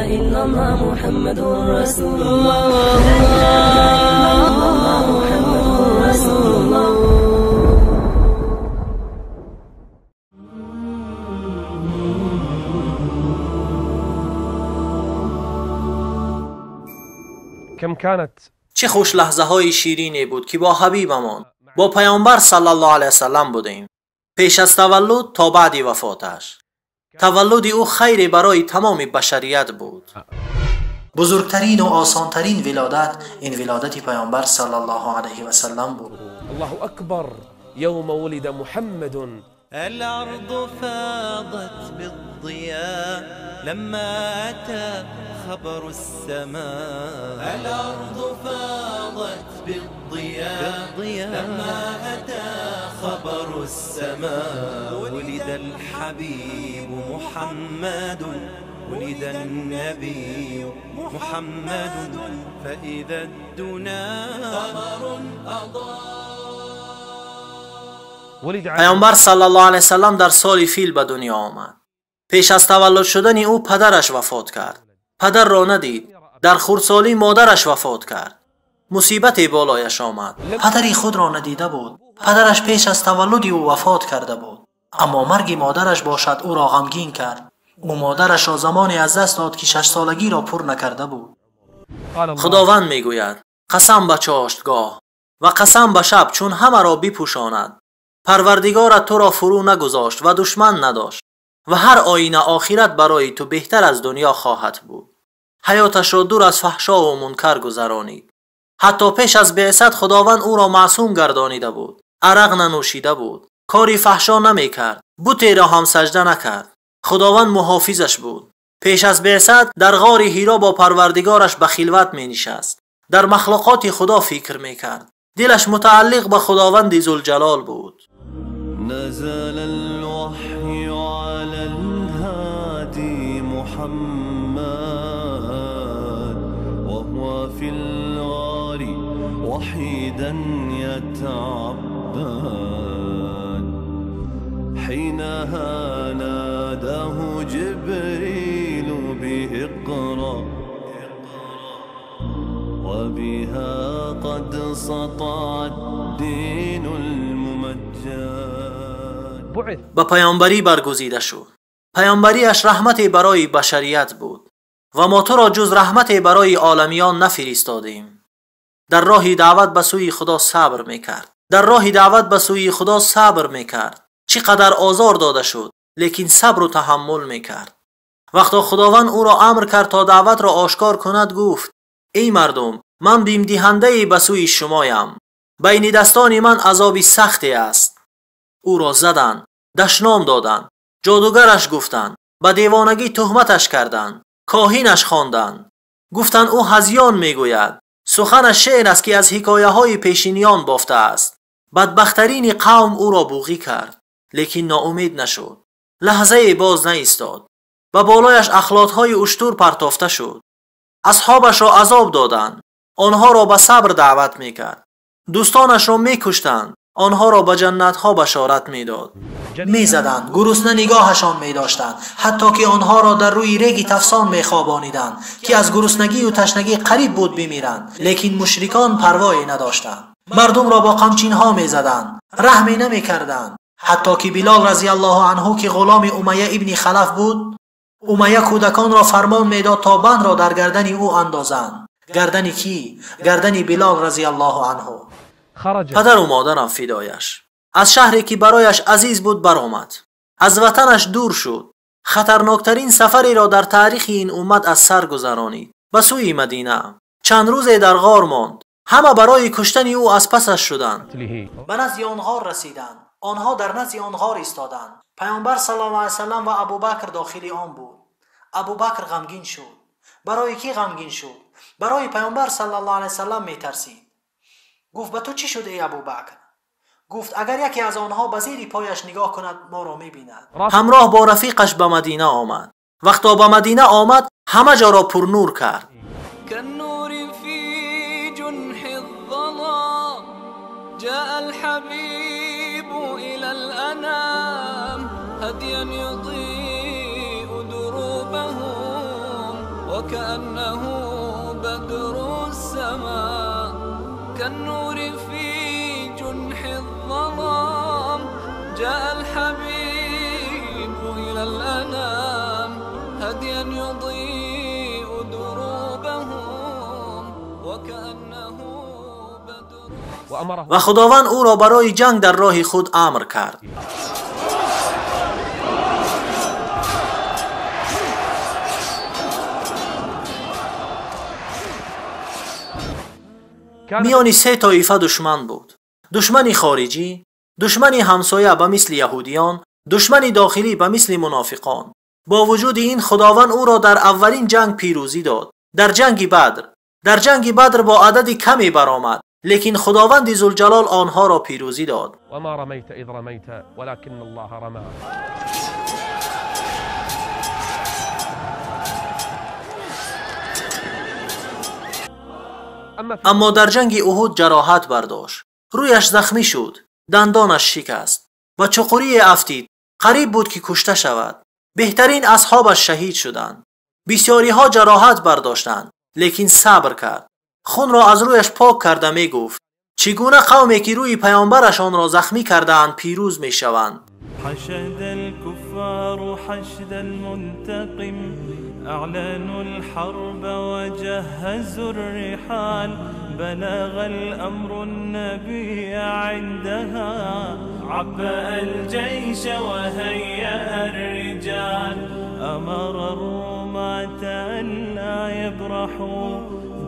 إلا الله محمد رسول الله لا إله إلا الله محمد رسول الله. كم كانت چه خوش لحظه های شیرینی بود که با حبیبمان با پیامبر صلی الله علیه وسلم بودیم پیش از تولد تا بعد وفاتش. تولد او خیر برای تمام بشریت بود. بزرگترین و آسانترین ولادت این ولادت پیامبر صلی الله علیه وسلم بود. الله أكبر يوم ولد محمد. الأرض فاضت بالضياء لما أتى خبر السماء. الأرض فاضت بالضياء لما أتى خبر السماء. ولد الحبيب محمد ولد النبي محمد فإذا الدنا قمر أضاء. پیامبر صلی الله علیه وسلم در سال فیل به دنیا آمد. پیش از تولد شدن او پدرش وفات کرد. پدر را ندید. در خردسالی مادرش وفات کرد. مصیبت بالایش آمد. پدری خود را ندیده بود. پدرش پیش از تولد او وفات کرده بود. اما مرگ مادرش باشد او را غمگین کرد. او مادرش را زمانی از دست داد که 6 سالگی را پر نکرده بود. خداوند میگوید قسم به چاشتگاه و قسم به شب چون همه را بپوشاند. پروردگارت تو را فرو نگذاشت و دشمن نداشت و هر آینه آخرت برای تو بهتر از دنیا خواهد بود. حیاتش را دور از فحشا و منکر گذرانید. حتی پیش از بعثت خداوند او را معصوم گردانیده بود. عرق ننوشیده بود. کاری فحشا نمی کرد. بتی را هم سجده نکرد. خداوند محافظش بود. پیش از بعثت در غار حرا با پروردگارش به خلوت می نشست. در مخلوقات خدا فکر می کرد. دلش متعلق به خداوند ذوالجلال بود. نزل الوحي على الهادي محمد وهو في الغار وحيدا يتعبد حينها ناداه جبريل بإقرأ وبها قد سطع الدين الممجد. به پیامبری برگزیده شد. پیامبریش رحمت برای بشریت بود و ما تو را جز رحمت برای عالمیان نفرستادیم. در راه دعوت به سوی خدا صبر میکرد. در راه دعوت به سوی خدا صبر میکرد. چقدر آزار داده شد لیکن صبر و تحمل میکرد. وقتی خداوند او را امر کرد تا دعوت را آشکار کند گفت ای مردم من بیم دهنده به سوی شمایم. بین دستان من عذابی سختی است. او را زدند، دشنام دادند، جادوگرش گفتند، به دیوانگی تهمتش کردند، کاهینش خواندند. گفتند او هذیان میگوید. سخنش شعر است که از حکایه های پیشینیان بافته است. بدبخترین قوم او را بوغی کرد لیکن ناامید نشد. لحظه باز نایستاد. و بالایش اخلاطهای اشتر پرتافته شد. اصحابش را عذاب دادند. آنها را به صبر دعوت میکرد. دوستانش را میکشتند. آنها را به جنتها بشارت میداد. میزدند، گرسنه نگاهشان میداشتند، حتی که آنها را در روی ریگ تفسان میخوابانیدند که از گرسنگی و تشنگی قریب بود بمیرند. لیکن مشرکان پروایی نداشتند. مردم را با قمچینها میزدند، رحمی نمیکردند. حتی که بلال رضی الله عنه که غلام امیه ابن خلف بود، امیه کودکان را فرمان میداد تا بند را در گردن او اندازند. گردن کی؟ گردن بلال رضی الله عنه. پدر و مادرم فدایش. از شهری که برایش عزیز بود برآمد. از وطنش دور شد. خطرناکترین سفری را در تاریخ این امت از سر گذرانید. به سوی مدینه. چند روزی در غار ماند. همه برای کشتن او از پسش شدند. به نزد آن غار رسیدند. آنها در نزد آن غار ایستادند. پیامبر صلی الله علیه وسلم و ابوبکر داخل آن بود. ابوبکر غمگین شد. برای کی غمگین شد؟ برای پیامبر صلی الله علیه وسلم میترسید. گفت به تو چی شده ای ابوبکر؟ گفت اگر یکی از آنها به زیر پایش نگاه کند ما را میبیند. همراه با رفیقش به مدینه آمد. وقتا به مدینه آمد همه جا را پر نور کرد. كالنور في جنح الظلام جاء الحبيب إلى الأنام هديا يضيء دروبهم وكأنه بدر السماء كالنور في جنح الظلام جاء الحبيب إلى الأنام هديا يضيء دروبهم وكأنه بدر. و خداوند او را برای جنگ در راه خود امر کرد. میانی سه طایفه دشمن بود: دشمنی خارجی، دشمنی همسایه به مثل یهودیان، دشمنی داخلی به مثل منافقان. با وجود این خداوند او را در اولین جنگ پیروزی داد. در جنگ بدر با عدد کمی برآمد، لیکن خداوند ذوالجلال آنها را پیروزی داد. و ما رمیت اذ رمیت ولکن الله رمی. اما در جنگ احد جراحت برداشت، رویش زخمی شد، دندانش شکست و چقوری افتید. قریب بود که کشته شود. بهترین اصحابش شهید شدند. بسیاری ها جراحت برداشتند، لیکن صبر کرد. خون را از رویش پاک کرده می گفت چگونه قومی که روی پیامبرشان را زخمی کردند پیروز می شوند. حشد الكفار حشد المنتقم أعلنوا الحرب وجهزوا الرحال بلغ الأمر النبي عندها عبأ الجيش وهيأ الرجال أمر الرماة أن لا يبرحوا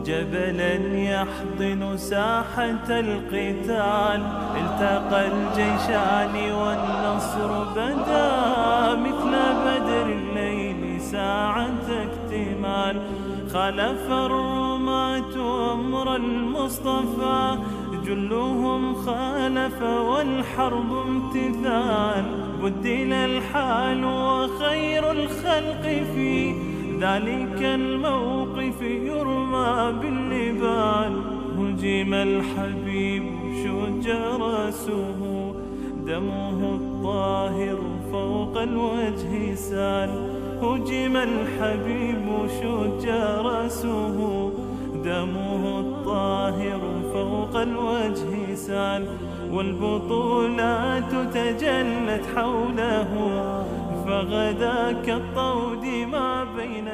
جبلا يحضن ساحة القتال التقى الجيشان والنصر بدا مثل بدر الليل ساعة اكتمال خلف الرماة أمر المصطفى جلهم خالف والحرب امتثال بدل الحال وخير الخلق في ذلك الموقف يرمى بالنبال هجم الحبيب شج رأسه دمه الطاهر فوق الوجه سال هجم الحبيب شج رأسه دمه الطاهر فوق الوجه سال والبطولات تجلت حوله فغدا كالطود ما بين.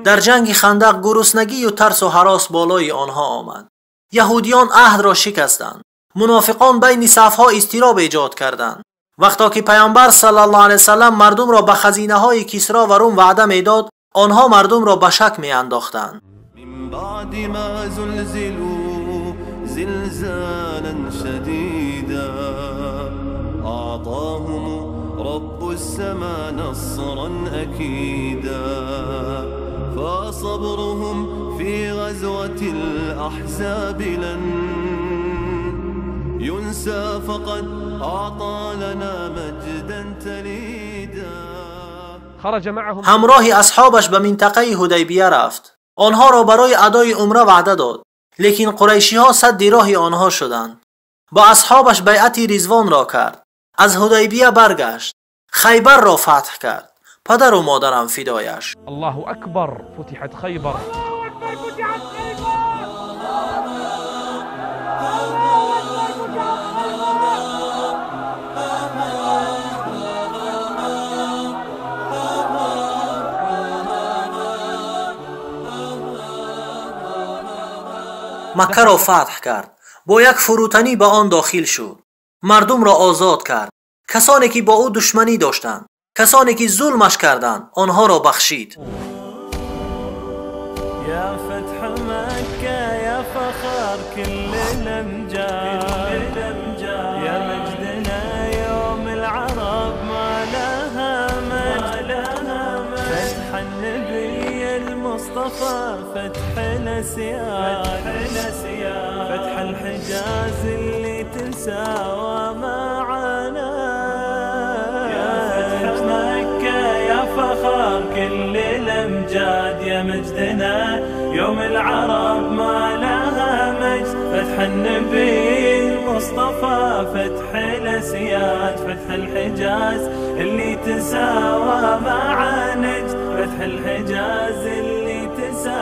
در جنگ خندق گرسنگی و ترس و هراس بالای آنها آمد. یهودیان عهد را شکستند. منافقان بین صفها اضطراب ایجاد کردند. وقتا که پیامبر صلی الله علیه وسلم مردم را به خزینه های کسری و روم وعده میداد، آنها مردم را به شک میانداختند. من بعد ما زلزلوا زلزالا شديدا أعطاهم رب السماء نصرا أكيدا فصبرهم في غزوة الأحزاب لن ينسى فقد أعطى لنا مجدا تليدا. همراه اصحابش به منطقه حدیبیه رفت. آنها را برای ادای عمره وعده داد، لیکن قریشی ها سد راه آنها شدند. با اصحابش بیعت رضوان را کرد. از حدیبیه برگشت. خیبر را فتح کرد. پدر و مادرم فدایش. الله اکبر، فتحت خیبر. مکه را فتح کرد. با یک فروتنی به آن داخل شد. مردم را آزاد کرد. کسانی که با او دشمنی داشتند، کسانی که ظلمش کردند، آنها را بخشید. يا فتح مكة يا فخر كل الأمجاد يا مجدنا يوم العرب ما لها مجد فتح النبي المصطفى فتح الأسياد فتح الحجاز اللي تساوى معنا يا فتح مكة يا فخر كل الأمجاد يا مجدنا يوم العرب ما لها مجد فتح النبي المصطفى فتح الأسياد فتح الحجاز اللي تساوى مع نجد فتح الحجاز اللي تساوى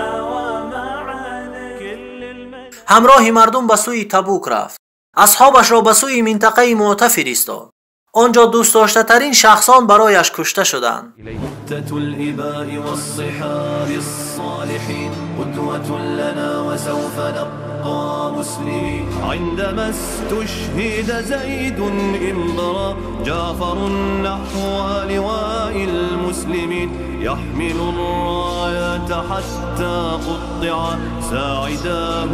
همراه مردم به سوی تبوک رفت. اصحابش را به سوی منطقه معطا فرستاد. آنجا دوست داشته ترین شخصان برایش کشته شدند. مؤتة الإباء والصحاب الصالحين قدوة لنا وسوف نبقى مسلمين عندما استشهد زيد انبرى جعفر نحو لواء المسلمين يحمل الرايات حتى قطع ساعداه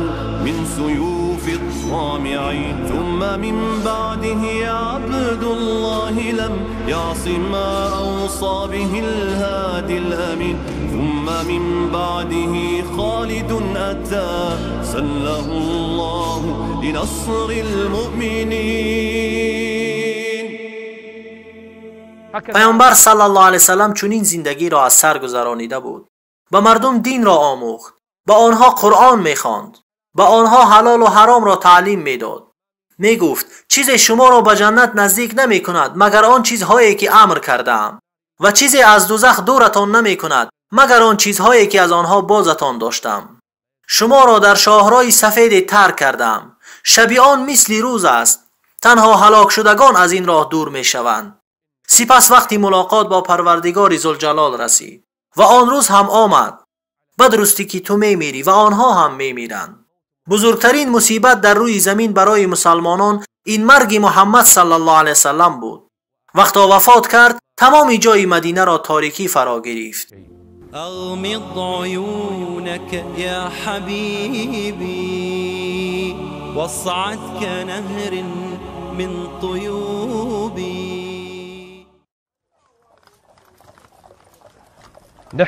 من سيوف الطامعين ثم من بعده عبد الله لم يعص ما أوصى به الهادي الأمين ثم من بعده خالد أتى سله الله لنصر المؤمنين. پیامبر صلی الله علیه وسلم چنین زندگی را از سر گذرانیده بود. به مردم دین را آموخت، به آنها قرآن می‌خواند، به آنها حلال و حرام را تعلیم میداد. میگفت چیزی شما را به جنت نزدیک نمی کند مگر آن چیزهایی که امر کردم و چیزی از دوزخ دورتان نمی کند مگر آن چیزهایی که از آنها بازتان داشتم. شما را در شاهرای سفید ترک کردم. شبیان مثل روز است. تنها هلاک شدگان از این راه دور می شوند. سپس وقتی ملاقات با پروردگار ذوالجلال رسید و آن روز هم آمد، بدرستی که تو می میری و آنها هم می میرند. بزرگترین مصیبت در روی زمین برای مسلمانان این مرگ محمد صلی الله علیه وسلم بود. وقتا وفات کرد تمام جای مدینه را تاریکی فرا گرفت. أغمض عيونك يا حبيبي واصعد كنهر من طيوبي.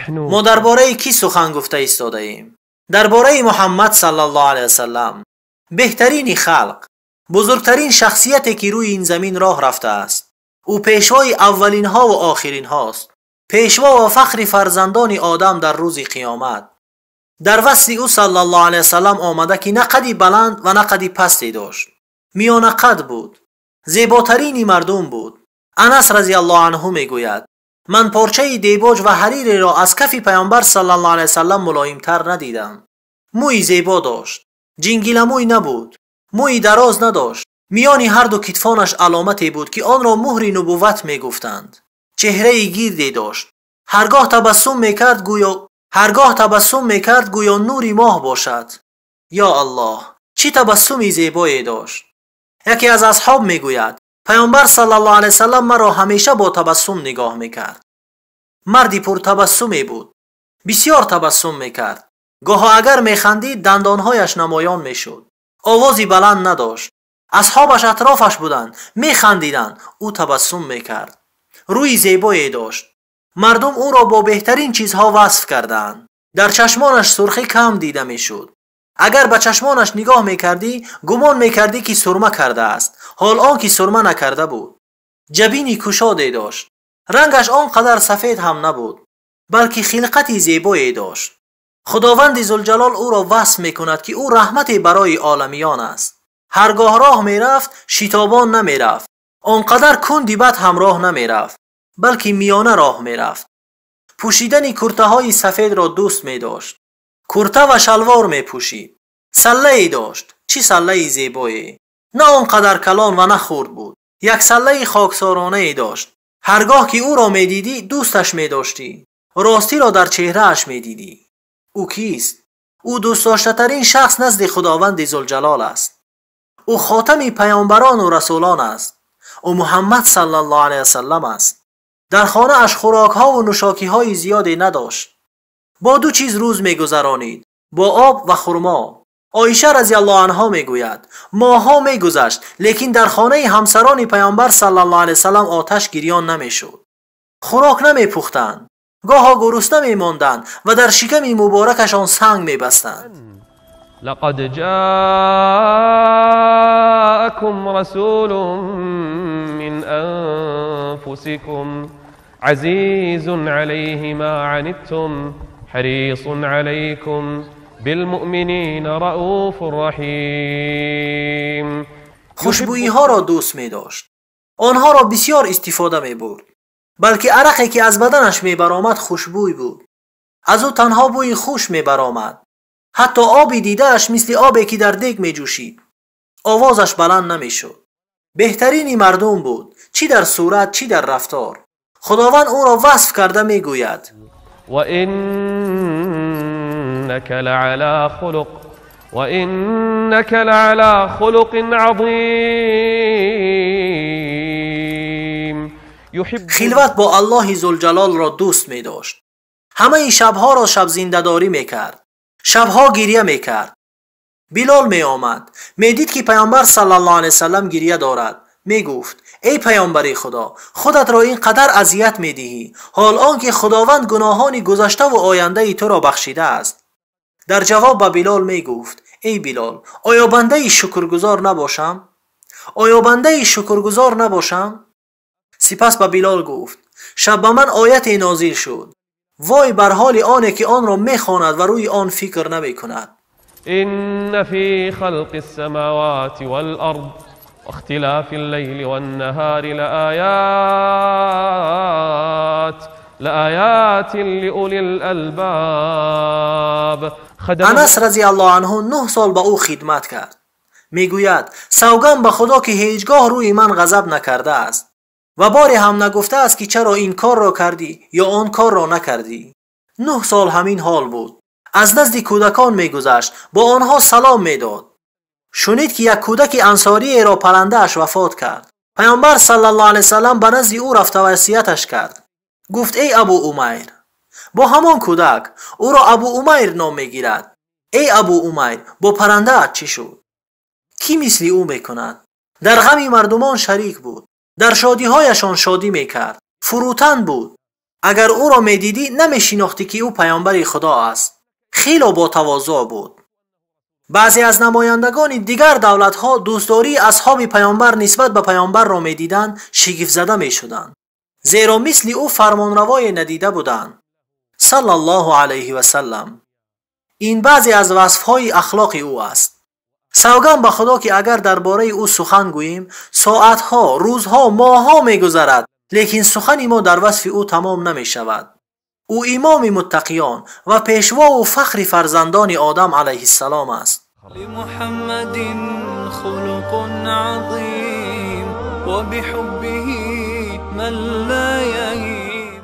ما درباره کی سخن گفته ایستاده ایم؟ درباره محمد صلی الله علیه وسلم، بهترین خلق، بزرگترین شخصیتی که روی این زمین راه رفته است. او پیشوای اولین ها و آخرین هاست، پیشوا و فخر فرزندان آدم در روز قیامت. در وصف او صلی الله علیه وسلم آمده که نه قدی بلند و نه قدی پستی داشت، میانه قد بود، زیباترین مردم بود. انس رضی الله عنه میگوید من پارچه دیباج و حریر را از کف پیامبر صلی الله علیه وسلم ملایم‌تر ندیدم. موی زیبا داشت، جنگیل موی نبود، موی دراز نداشت. میان هر دو کتفانش علامتی بود که آن را مهر نبوت میگفتند. چهره گیردی داشت. هرگاه تبسم میکرد گویا نوری ماه باشد. یا الله، چه تبسمی زیبایی داشت. یکی از اصحاب میگوید پیامبر صلی الله علیه وسلم مرا همیشه با تبسم نگاه میکرد. مردی پر تبسمی بود، بسیار تبسم میکرد. گاه اگر میخندید دندانهایش نمایان میشد. آوازی بلند نداشت. اصحابش اطرافش بودند، میخندیدند، او تبسم میکرد. روی زیبایی داشت. مردم او را با بهترین چیزها وصف کردند. در چشمانش سرخی کم دیده میشد. اگر به چشمانش نگاه میکردی گمان میکردی که سرمه کرده است، حال آن که سرمه نکرده بود. جبینی گشاده داشت. رنگش آنقدر سفید هم نبود، بلکه خلقتی زیبایی داشت. خداوند ذوالجلال او را وصف میکند که او رحمتی برای عالمیان است. هرگاه راه میرفت شتابان نمیرفت، آنقدر کندی بد همراه نمیرفت، بلکه میانه راه میرفت. پوشیدن کرته های سفید را دوست می داشت. کرته و شلوار می پوشید. سله ای داشت، چی سله زیبایی، نه آنقدر کلان و نه خرد بود. یک سله خاکسارانه ای داشت. هرگاه که او را می دیدی دوستش می داشتی، راستی را در چهره اش می دیدی. او کیست؟ او دوست داشته ترین شخص نزد خداوند ذوالجلال است. او خاتم پیامبران و رسولان است. او محمد صلی الله علیه وسلم است. در خانه اش خوراک ها و نوشاکی های زیادی نداشت. با دو چیز روز می گذرانید، با آب و خرما. عایشه رضی الله عنها می گوید ماها می گذشت لیکن در خانه همسران پیامبر صلی الله علیه وسلم آتش گریان نمی شد. خوراک نمی پختند، گاها گرسنه می ماندند و در شکم مبارکشان سنگ می بستند. لقد جاءكم رسول من أنفسكم عزيز عليه ما عنتم حريص عليكم بالمؤمنين رؤوف رحيم. خوشبویی ها را دوست می داشت. آنها را بسیار استفاده می برد. بلکه عرقی که از بدنش می برآمد خوشبوی بود. از او تنها بوی خوش می برآمد. حتی آبی دیدهش مثل آبی که در دیگ می جوشید. آوازش بلند نمی شد. بهترین مردم بود، چی در صورت چی در رفتار. خداوند او را وصف کرده می گوید وإنك لعلى خلق عظیم. خلوت با الله ذوالجلال را دوست می داشت. همه شبها را شب زنده‌داری می کرد. شبها گریه می کرد. بلال می آمد، می دید که پیامبر صلی الله علیه وسلم گریه دارد. می گفت ای پیامبر خدا، خودت را اینقدر اذیت می دهی حال آنکه خداوند گناهان گذشته و آینده تو را بخشیده است. در جواب به بلال می گفت ای بلال، آیا بنده شکرگزار نباشم؟ آیا بنده شکرگزار نباشم؟ سپس به بلال گفت شب به من آیت نازل شد، وای بر حال آنه که آن را می خواند و روی آن فکر نمی کند. إن في خلق السماوات والأرض واختلاف الليل والنهار لآيات لأولي الألباب. انس رضی الله عنه 9 سال به او خدمت کرد. میگوید سوگند به خدا که هیچگاه روی من غضب نکرده است و باری هم نگفته است که چرا این کار را کردی یا آن کار را نکردی. 9 سال همین حال بود. از نزد کودکان میگذشت، با آنها سلام میداد. شنید که یک کودک انصاری را پرنده اش وفات کرد. پیامبر صلی الله علیه وسلم به نزد او رفت و وصیتش کرد. گفت ای ابو امیر، با همان کودک او را ابو امیر نام میگیرد. ای ابو امیر، با پرنده چی شد؟ کی مثل او میکند؟ در غم مردمان شریک بود، در شادی هایشان شادی میکرد، فروتن بود. اگر او را میدیدی نمیشناختی که او پیامبر خدا است. خیلی با تواضع بود. بعضی از نمایندگان دیگر دولت‌ها دوستداری اصحاب پیامبر نسبت به پیامبر را می‌دیدند، شگفت زده می‌شدند، زیرا مثل او فرمانروای ندیده بودند صلی الله علیه و سلم. این بعضی از وصف‌های اخلاق او است. سوگند به خدا که اگر درباره او سخن گوییم ساعت‌ها، روزها، ماه‌ها می‌گذرد، لیکن سخن ما در وصف او تمام نمی‌شود. او امام متقیان و پیشوا و فخر فرزندان آدم علیه السلام است. لمحمد خلق عظیم و بحبه من لا یهیم.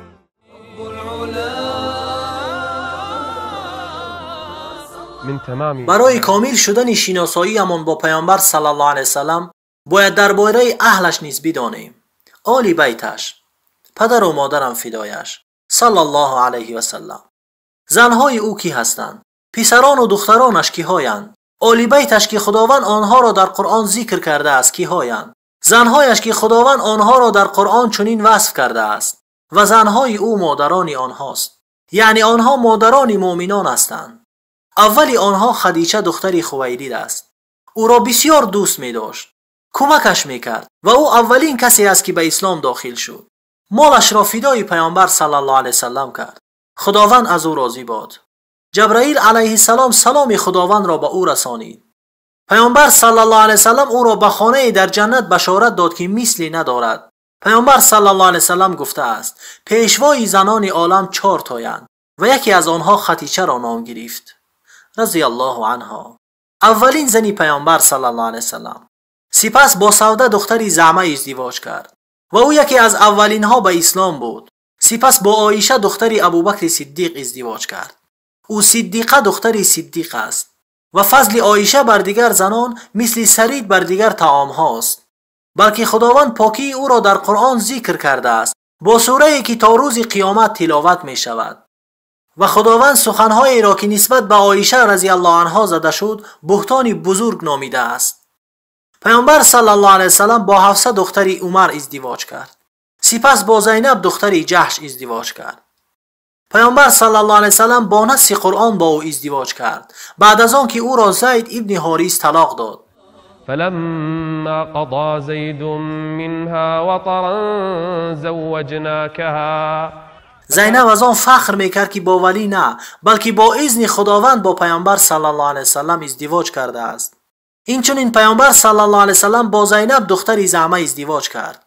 برای کامل شدن شناسایی امان با پیامبر صلی الله علیه وسلم باید درباره اهلش نیز بدانیم. آل بیتش، پدر و مادرم فدایش صلی الله علیه و سلم. زنهای او کی هستند؟ پسران و دخترانش کی هایند؟ آل بیتش که خداوند آنها را در قرآن ذکر کرده است کی هایند؟ زنهایش که خداوند آنها را در قرآن چنین وصف کرده است و زنهای او مادران آنهاست، یعنی آنها مادران مؤمنان هستند. اولی آنها خدیجه دختر خویلد است. او را بسیار دوست می داشت، کمکش می کرد و او اولین کسی است که به اسلام داخل شد. مالش را فدای پیامبر صلی الله علیه وسلم کرد. خداوند از او راضی باد. جبرائیل علیه السلام سلام خداوند را به او رسانید. پیامبر صلی الله علیه وسلم او را به خانه در جنت بشارت داد که مثلی ندارد. پیامبر صلی الله علیه وسلم گفته است پیشوای زنان عالم 4 تایند و یکی از آنها خدیجه را نام گرفت رضی الله عنها. اولین زنی پیامبر صلی الله علیه وسلم. سپس با سوده دختری زعمه ازدواج کرد و او یکی از اولین ها به اسلام بود. سپس با عایشه دختری ابوبکر صدیق ازدواج کرد. او صدیقه دختری صدیق است و فضل عایشه بر دیگر زنان مثل سرید بر دیگر طعام هاست. بلکه خداوند پاکی او را در قرآن ذکر کرده است با سوره‌ای که تا روز قیامت تلاوت می شود. و خداوند سخنهایی را که نسبت به عایشه رضی الله عنها زده شد بهتانی بزرگ نامیده است. پیامبر صلی الله علیه وسلم با حفصه دختری عمر ازدواج کرد. سپس با زینب دختری جحش ازدواج کرد. پیامبر صلی الله علیه وسلم با نص قرآن با او ازدواج کرد بعد از آن که او را زید ابن حارث طلاق داد. فلما قضى زید منها وطرا زوجناكها. زینب از آن فخر میکرد که با ولی نه بلکه با اذن خداوند با پیامبر صلی الله علیه وسلم ازدواج کرده است. اینچنین پیامبر صلی الله علیه وسلم با زینب دختری زعمه ازدواج کرد.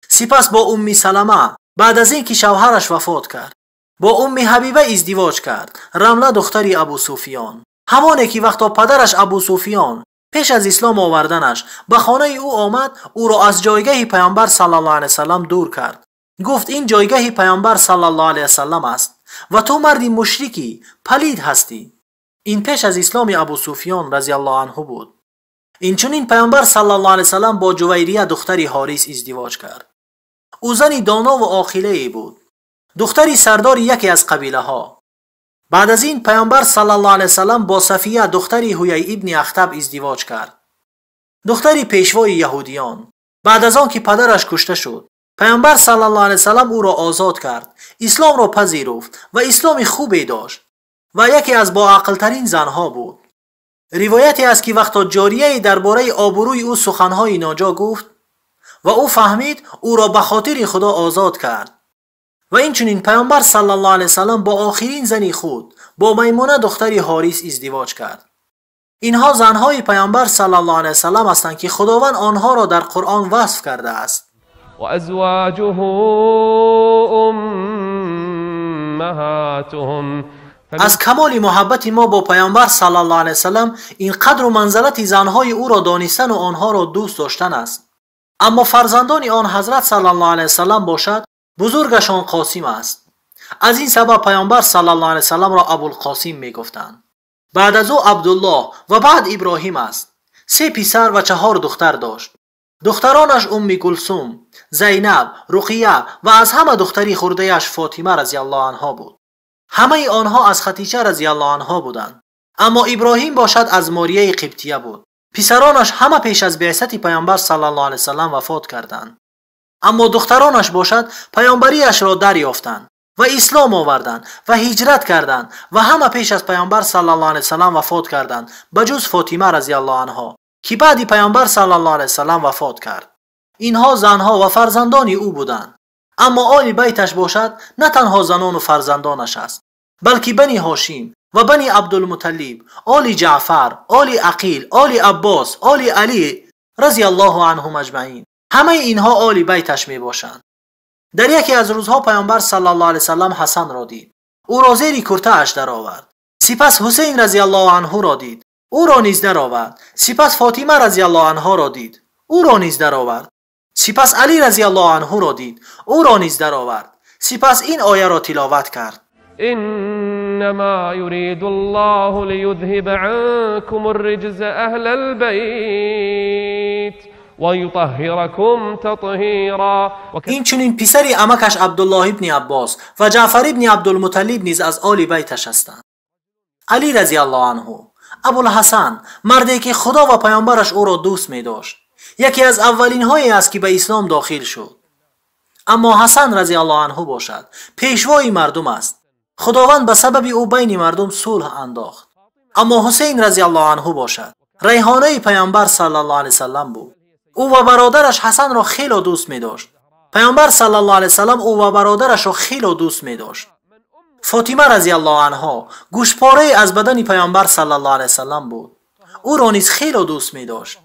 سپس با ام سلمه بعد از اینکه شوهرش وفات کرد با ام حبیبه ازدواج کرد، رمله دختری ابو سفیان. همانه که وقتا پدرش ابو سفیان پیش از اسلام آوردنش به خانه او آمد، او را از جایگاه پیامبر صلی الله علیه وسلم دور کرد. گفت این جایگاه پیامبر صلی الله علیه وسلم است و تو مردی مشرکی پلید هستی. این پیش از اسلام ابو سفیان رضی الله عنه بود. اینچنین پیامبر صلی الله علیه وسلم با جویریه دختری حارث ازدواج کرد. او زنی دانا و عاقله بود، دختری سردار یکی از قبیله ها. بعد از این پیامبر صلی الله علیه وسلم با صفیه دختری حیی ابن اخطب ازدواج کرد، دختری پیشوای یهودیان. بعد از آن که پدرش کشته شد، پیامبر صلی الله علیه وسلم او را آزاد کرد، اسلام را پذیرفت و اسلام خوبی داشت و یکی از با عقلترین زنها بود. روایتی است که وقتا جاریه درباره آبروی او سخنهای ناجا گفت و او فهمید، او را به خاطر خدا آزاد کرد. و اینچنین پیامبر صلی الله علیه وسلم با آخرین زنی خود، با میمونه دختری حارث ازدواج کرد. اینها زنهای پیامبر صلی الله علیه وسلم هستند که خداوند آنها را در قرآن وصف کرده است. و ازواجه امهاتهم. از کمال محبت ما با پیامبر صلی الله علیه وسلم این قدر و منزلت زنهای او را دانستن و آنها را دوست داشتن است. اما فرزندان آن حضرت صلی الله علیه وسلم باشد، بزرگشان قاسم است. از این سبب پیامبر صلی الله علیه وسلم را ابوالقاسم می گفتند. بعد از او عبدالله و بعد ابراهیم است. 3 پسر و 4 دختر داشت. دخترانش ام کلثوم، زینب، رقیه و از همه دختری خرده‌اش فاطمه رضی الله عنها بود. همه آنها از خدیجه رضی الله عنها بودند. اما ابراهیم باشد از ماریه قبطیه بود. پسرانش همه پیش از بعثت پیامبر صلی الله علیه وسلم وفات کردند. اما دخترانش باشد پیامبریش را دریافتند و اسلام آوردند و هجرت کردند و همه پیش از پیامبر صلی الله علیه وسلم وفات کردند، بجز فاطمه رضی الله عنها که بعد پیامبر صلی الله علیه وسلم وفات کرد. اینها زنها و فرزندان او بودند. اما آل بیتش باشد نه تنها زنان و فرزندانش است، بلکه بنی هاشم و بنی عبدالمطلب، آل جعفر، آل عقیل، آل عباس، آل علی رضی الله عنهم اجمعین. همه اینها آل بیتش می باشند. در یکی از روزها پیامبر صلی الله علیه وسلم حسن را دید. او را زیر کرته اش در آورد. سپس حسین رضی الله عنه را دید. او را نیز در آورد. سپس فاطمه رضی الله عنها را دید. او را نیز در آورد. سپس علی رضی الله عنه را دید. او را نیز در آورد. سپس این آیه را تلاوت کرد: انما يريد الله ليذهب عنكم الرجز اهل البيت ويطهركم تطهيرا. این چنین پسری عمکش عبدالله ابن عباس و جعفر ابن عبدالمطلب نیز از آل بیتش هستند. علی رضی الله عنه، ابوالحسن، مردی که خدا و پیامبرش او را دوست می داشت، یکی از اولین هایی است که به اسلام داخل شد. اما حسن رضی الله عنه باشد پیشوای مردم است. خداوند به سبب او بین مردم صلح انداخت. اما حسین رضی الله عنه باشد ریحانه پیامبر صلی الله علیه وسلم بود. او و برادرش حسن را خیلی دوست می داشت. پیامبر صلی الله علیه وسلم او و برادرش را خیلی دوست می داشت. فاطمه رضی الله عنها گوشپاره از بدن پیامبر صلی الله علیه وسلم بود. او را نیز خیلی دوست می داشت.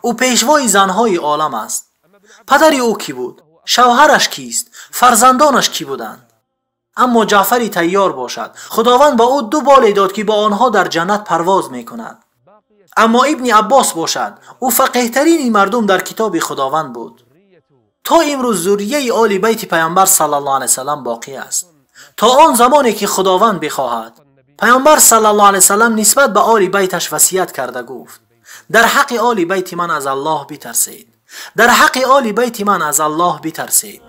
او پیشوای زنهای عالم است. پدر او کی بود؟ شوهرش کیست؟ فرزندانش کی بودند؟ اما جعفری تیار باشد، خداوند با او 2 بال داد که با آنها در جنت پرواز می کند. اما ابن عباس باشد، او فقیه ترین مردم در کتاب خداوند بود. تا امروز ذریه آل بیت پیامبر صلی الله علیه وسلم باقی است، تا آن زمانی که خداوند بخواهد. پیامبر صلی الله علیه وسلم نسبت به آل بیتش وصیت کرده گفت: در حق آل بیت من از الله بترسید، در حق آل بیت من از الله بترسید.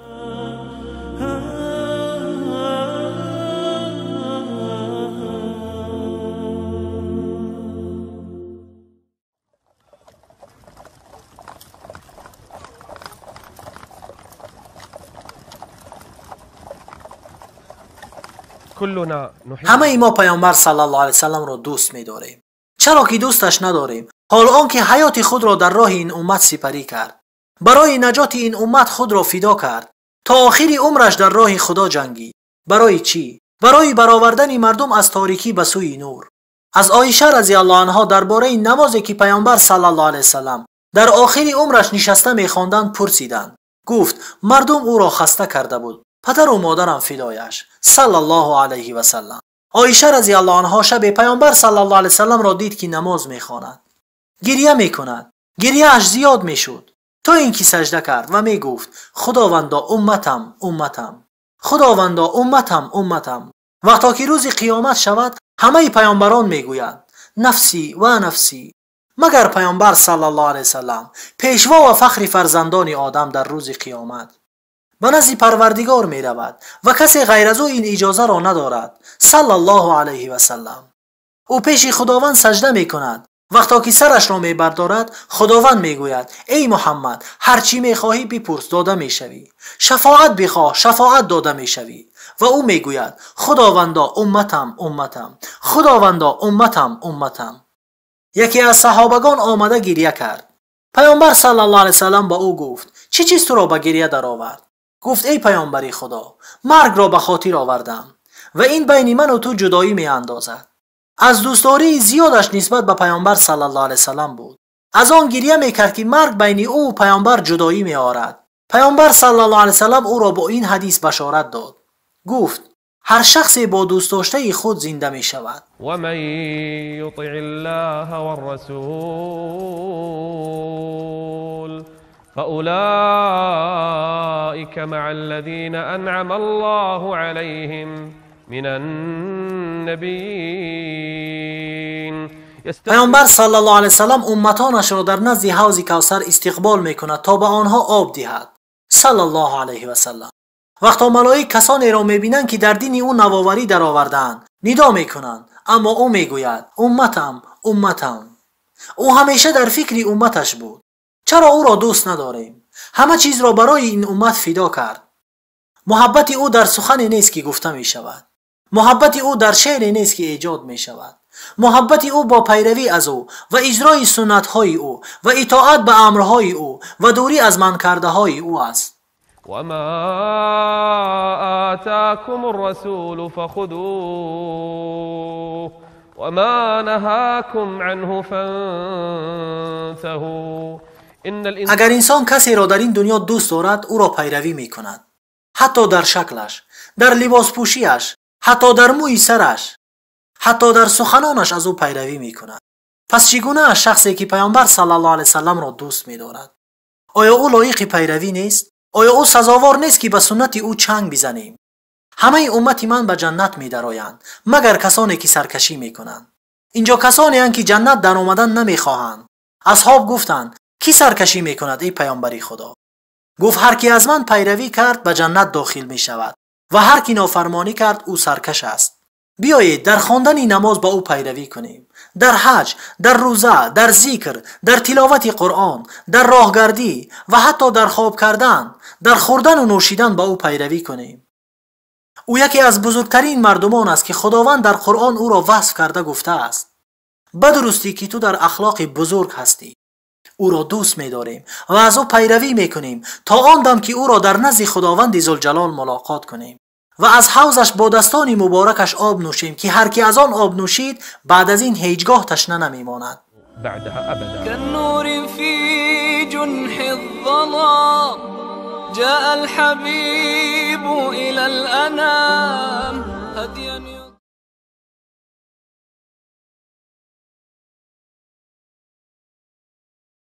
همه ما پیامبر صلی الله علیه وسلم را دوست می داریم. چرا که دوستش نداریم؟ حال آنکه حیات خود را در راه این امت سپری کرد، برای نجات این امت خود را فدا کرد، تا آخری عمرش در راه خدا جنگید. برای چی؟ برای برآوردن مردم از تاریکی به سوی نور. از عایشه رضی الله عنها درباره نمازی که پیامبر صلی الله علیه وسلم در آخری عمرش نشسته می‌خواندند پرسیدند. گفت: مردم او را خسته کرده بود. پدر و مادرم فدایش صلی الله علیه و سلم. عایشه رضی الله عنها شب پیامبر صلی الله علیه وسلم را دید که نماز میخواند. گریه میکند. گریه‌اش زیاد میشد تا اینکه سجده کرد و میگفت خداوندا امتم امتم، خداوندا امتم امتم. وقتا که روز قیامت شود همه پیامبران میگویند نفسی و نفسی، مگر پیامبر صلی الله علیه وسلم پیشوا و فخر فرزندان آدم در روز قیامت به نزد پروردگار می رود و کسی غیر از او این اجازه را ندارد صلی الله علیه و سلم. او پیش خداوند سجده می کند. وقتا که سرش را می بردارد خداوند می گوید ای محمد هر چی می خواهی بپرس داده می شوی، شفاعت بخواه شفاعت داده می شوی. و او می گوید خداوندا امتم امتم، خداوندا امتم امتم. یکی از صحابگان آمده گریه کرد. پیامبر صلی الله علیه وسلم با او گفت چه چیز تو را به گریه در آورد؟ گفت ای پیامبری خدا، مرگ را به خاطر آوردم و این بین من و تو جدایی می اندازد. از دوستداری زیادش نسبت به پیامبر صلی الله علیه وسلم بود. از آن گریه می کرد که مرگ بین او و پیامبر جدایی می آورد. پیامبر صلی الله علیه وسلم او را با این حدیث بشارت داد. گفت هر شخص با دوست داشته خود زنده می شود. و من یطع الله والرسول فأولئك مع الذين أنعم الله عليهم من النبيين. پیامبر صلی الله علیه وسلم امتانش را در نزد حوض کوثر استقبال می کند تا به آنها آب دهد صلی الله علیه و سلم. وقتا ملائک کسانی را می بینند که در دین او نوآوری در آوردند ندا می کنند، اما او می گوید امتم امتم. او همیشه در فکر امتش بود. چرا او را دوست نداریم؟ همه چیز را برای این امت فدا کرد. محبت او در سخن نیست که گفته می شود. محبت او در شعر نیست که ایجاد می شود. محبت او با پیروی از او و اجرای سنت های او و اطاعت به امرهای او و دوری از منکرده های او است. وما آتاكم الرسول فخذوه وما نهاكم عنه فانتهوا. اگر انسان کسی را در این دنیا دوست دارد او را پیروی می کند، حتی در شکلش، در لباس پوشیش، حتی در موی سرش، حتی در سخنانش از او پیروی می کند. پس چگونه از شخصی که پیامبر صلی الله علیه وسلم را دوست می دارد؟ آیا او لایق پیروی نیست؟ آیا او سزاوار نیست که به سنت او چنگ بزنیم؟ همه امت من به جنت می درآیند مگر کسانی که سرکشی می کنند. اینجا کسانی هستند که جنت در آمدن نمی خواهند. اصحاب گفتند کی سرکشی می کند ای پیامبری خدا؟ گفت هر کی از من پیروی کرد به جنت داخل می شود و هر کی نافرمانی کرد او سرکش است. بیایید در خواندن نماز با او پیروی کنیم، در حج، در روزه، در ذکر، در تلاوت قرآن، در راهگردی و حتی در خواب کردن، در خوردن و نوشیدن با او پیروی کنیم. او یکی از بزرگترین مردمان است که خداوند در قرآن او را وصف کرده گفته است بدرستی که تو در اخلاق بزرگ هستی. او را دوست می داریم و از او پیروی می کنیم تا آن دم که او را در نزد خداوند ذوالجلال ملاقات کنیم و از حوضش با دستان مبارکش آب نوشیم که هر کی از آن آب نوشید بعد از این هیچگاه تشنه نمی ماند. بعدها ابدا. كالنور في جنح الظلام جاء الحبيب إلى الأنام هديا